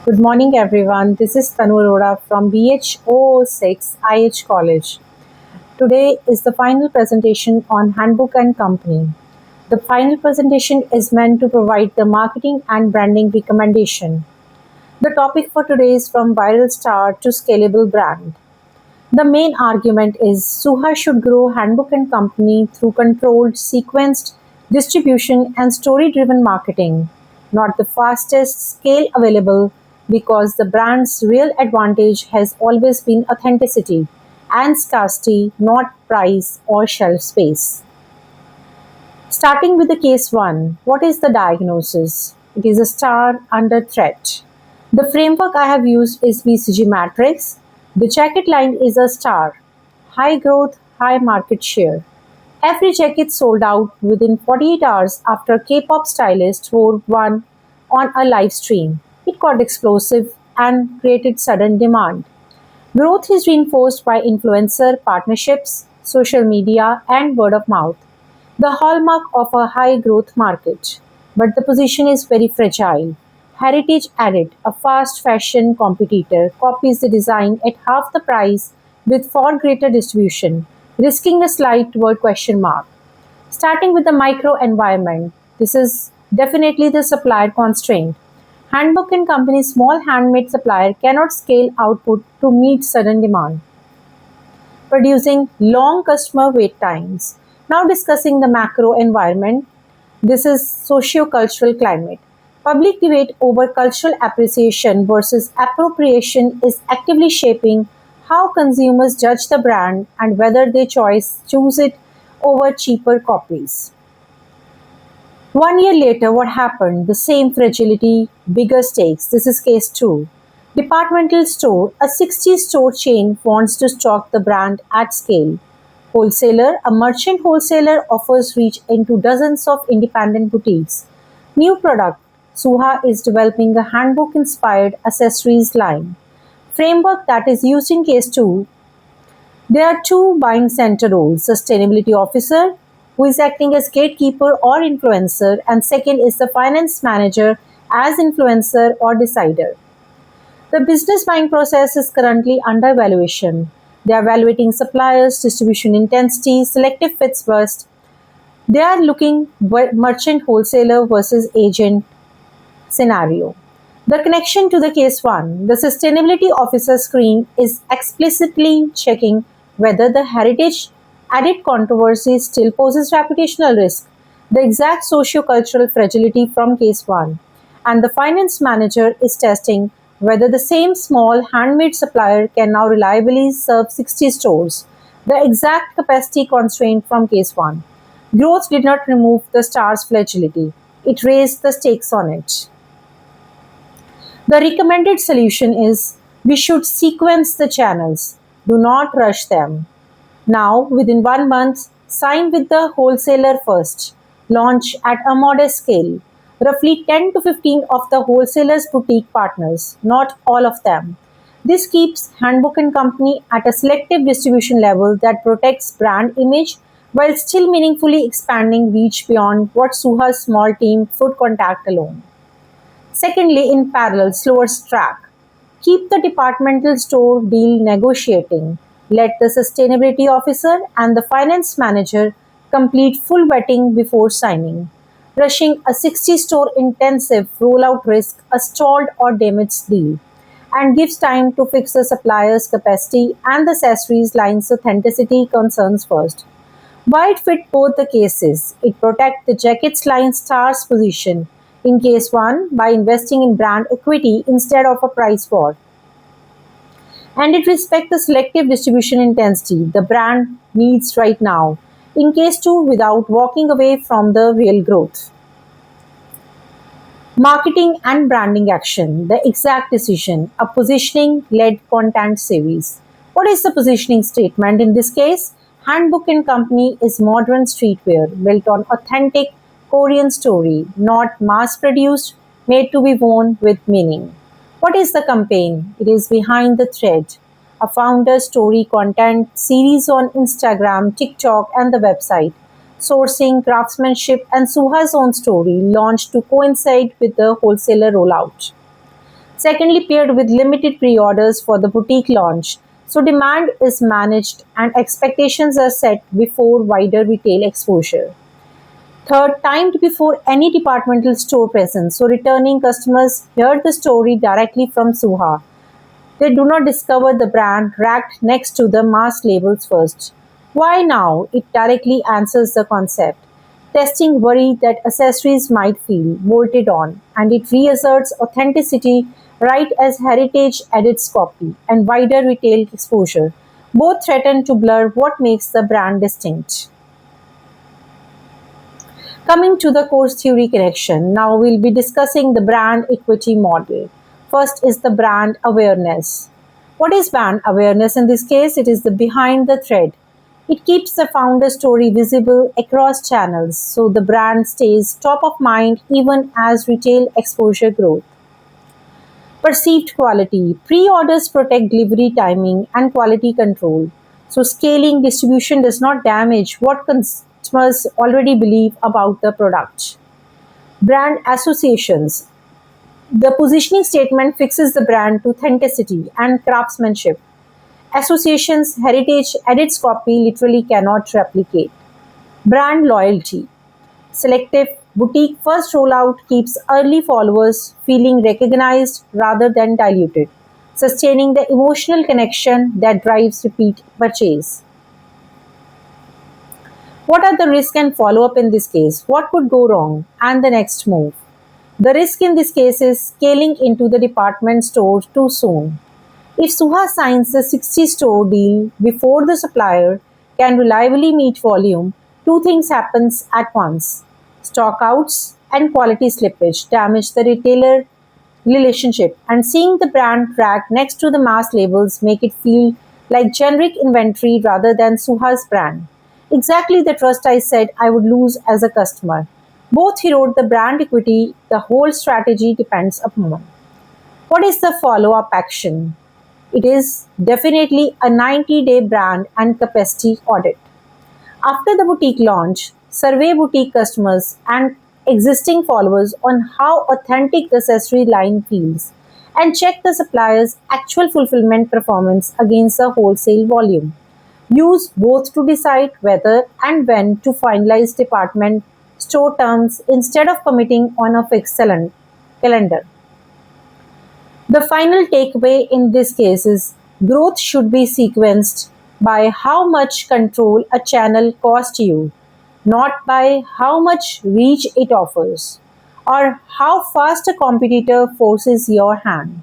Good morning, everyone. This is Tanu Arora from BH006 IH College. Today is the final presentation on Handbook and Company. The final presentation is meant to provide the marketing and branding recommendation. The topic for today is from viral star to scalable brand. The main argument is Suha should grow Handbook and Company through controlled, sequenced distribution and story-driven marketing, not the fastest scale available, because the brand's real advantage has always been authenticity and scarcity, not price or shelf space. Starting with the case 1, what is the diagnosis? It is a star under threat. The framework I have used is BCG Matrix. The jacket line is a star, high growth, high market share. Every jacket sold out within 48 hours after K-pop stylist wore one on a live stream. It got explosive and created sudden demand. Growth is reinforced by influencer partnerships, social media, and word of mouth, the hallmark of a high growth market. But the position is very fragile. Heritage Edit, a fast fashion competitor, copies the design at half the price with far greater distribution, risking a slide toward question mark. Starting with the micro environment, this is definitely the supplier constraint. Handbook and Company's small handmade supplier cannot scale output to meet sudden demand, producing long customer wait times. Now discussing the macro environment, this is socio-cultural climate. Public debate over cultural appreciation versus appropriation is actively shaping how consumers judge the brand and whether they choose it over cheaper copies. 1 year later, what happened? The same fragility, bigger stakes. This is case 2. Departmental store, a 60 store chain wants to stock the brand at scale. Wholesaler, a merchant wholesaler offers reach into dozens of independent boutiques. New product, Suha is developing a handbook inspired accessories line. Framework that is used in case 2. There are two buying center roles, sustainability officer, who is acting as gatekeeper or influencer, and second is the finance manager as influencer or decider. The business buying process is currently under evaluation. They are evaluating suppliers, distribution intensity, selective fits first. They are looking merchant wholesaler versus agent scenario. The connection to the case 1, the sustainability officer screen is explicitly checking whether the heritage added controversy still poses reputational risk, the exact socio-cultural fragility from case 1, and the finance manager is testing whether the same small handmade supplier can now reliably serve 60 stores, the exact capacity constraint from case 1. Growth did not remove the star's fragility, it raised the stakes on it. The recommended solution is we should sequence the channels, do not rush them. Now, within 1 month, sign with the wholesaler first. Launch at a modest scale. Roughly 10 to 15 of the wholesaler's boutique partners, not all of them. This keeps Handbook and Company at a selective distribution level that protects brand image while still meaningfully expanding reach beyond what Suha's small team could contact alone. Secondly, in parallel, slower track. Keep the departmental store deal negotiating. Let the sustainability officer and the finance manager complete full vetting before signing. Rushing a 60 store intensive rollout risk a stalled or damaged deal and gives time to fix the supplier's capacity and the accessories line's authenticity concerns first. Why it fit both the cases? It protects the jackets line star's position in case 1 by investing in brand equity instead of a price war. And it respects the selective distribution intensity the brand needs right now, in case 2 without walking away from the real growth. Marketing and branding action, the exact decision, a positioning led content series. What is the positioning statement in this case? Handbook and Company is modern streetwear built on authentic Korean story, not mass produced, made to be worn with meaning. What is the campaign? It is behind the thread, a founder story content series on Instagram, TikTok, and the website. Sourcing, craftsmanship, and Suha's own story launched to coincide with the wholesaler rollout. Secondly, paired with limited pre-orders for the boutique launch, so demand is managed and expectations are set before wider retail exposure. Third, timed before any departmental store presence, so returning customers hear the story directly from Suha. They do not discover the brand racked next to the mass labels first. Why now? It directly answers the concept. Testing worry that accessories might feel bolted on, and it reasserts authenticity right as heritage edits copy and wider retail exposure. Both threaten to blur what makes the brand distinct. Coming to the course theory connection, now we'll be discussing the brand equity model. First is the brand awareness. What is brand awareness in this case? It is the behind the thread. It keeps the founder story visible across channels so the brand stays top of mind even as retail exposure grows. Perceived quality. Pre-orders protect delivery timing and quality control. So scaling distribution does not damage what customers already believe about the product. Brand associations. The positioning statement fixes the brand to authenticity and craftsmanship. Associations heritage edits copy literally cannot replicate. Brand loyalty. Selective boutique first rollout keeps early followers feeling recognized rather than diluted, sustaining the emotional connection that drives repeat purchase. What are the risks and follow up in this case? What could go wrong? And the next move. The risk in this case is scaling into the department store too soon. If Suha signs the 60 store deal before the supplier can reliably meet volume, two things happens at once. Stockouts and quality slippage damage the retailer relationship, and seeing the brand track next to the mass labels make it feel like generic inventory rather than Suha's brand. Exactly the trust I said I would lose as a customer. Both erode the brand equity, the whole strategy depends upon. What is the follow up action? It is definitely a 90-day brand and capacity audit. After the boutique launch, survey boutique customers and existing followers on how authentic the accessory line feels and check the supplier's actual fulfillment performance against the wholesale volume. Use both to decide whether and when to finalize department store terms instead of committing on a fixed calendar. The final takeaway in this case is growth should be sequenced by how much control a channel costs you, not by how much reach it offers or how fast a competitor forces your hand.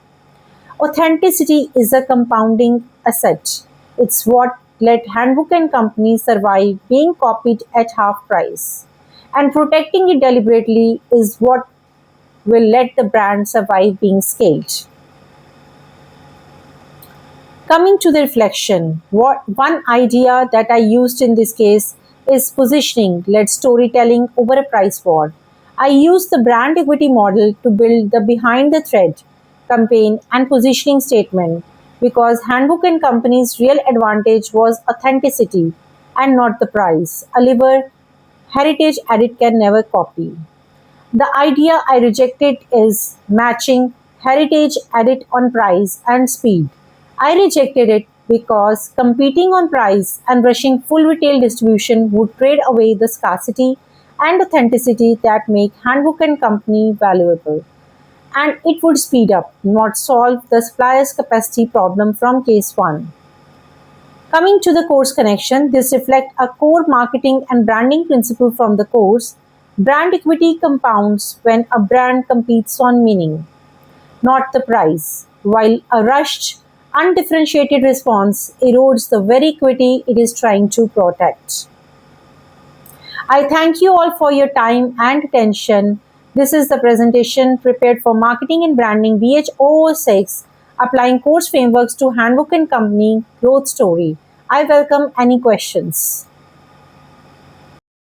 Authenticity is a compounding asset. It's what let Hanbok and Company survive being copied at half price. And protecting it deliberately is what will let the brand survive being scaled. Coming to the reflection, what one idea that I used in this case is positioning led storytelling over a price war. I used the brand equity model to build the behind the thread campaign and positioning statement because Hanbok and Company's real advantage was authenticity and not the price. A liver heritage edit can never copy. The idea I rejected is matching heritage edit on price and speed. I rejected it because competing on price and rushing full retail distribution would trade away the scarcity and authenticity that make Hanbok and Company valuable. And it would speed up, not solve the supplier's capacity problem from case 1. Coming to the course connection, this reflects a core marketing and branding principle from the course. Brand equity compounds when a brand competes on meaning, not the price, while a rushed, undifferentiated response erodes the very equity it is trying to protect. I thank you all for your time and attention. This is the presentation prepared for Marketing and Branding BH006, applying course frameworks to Hanbok and Company growth story. I welcome any questions.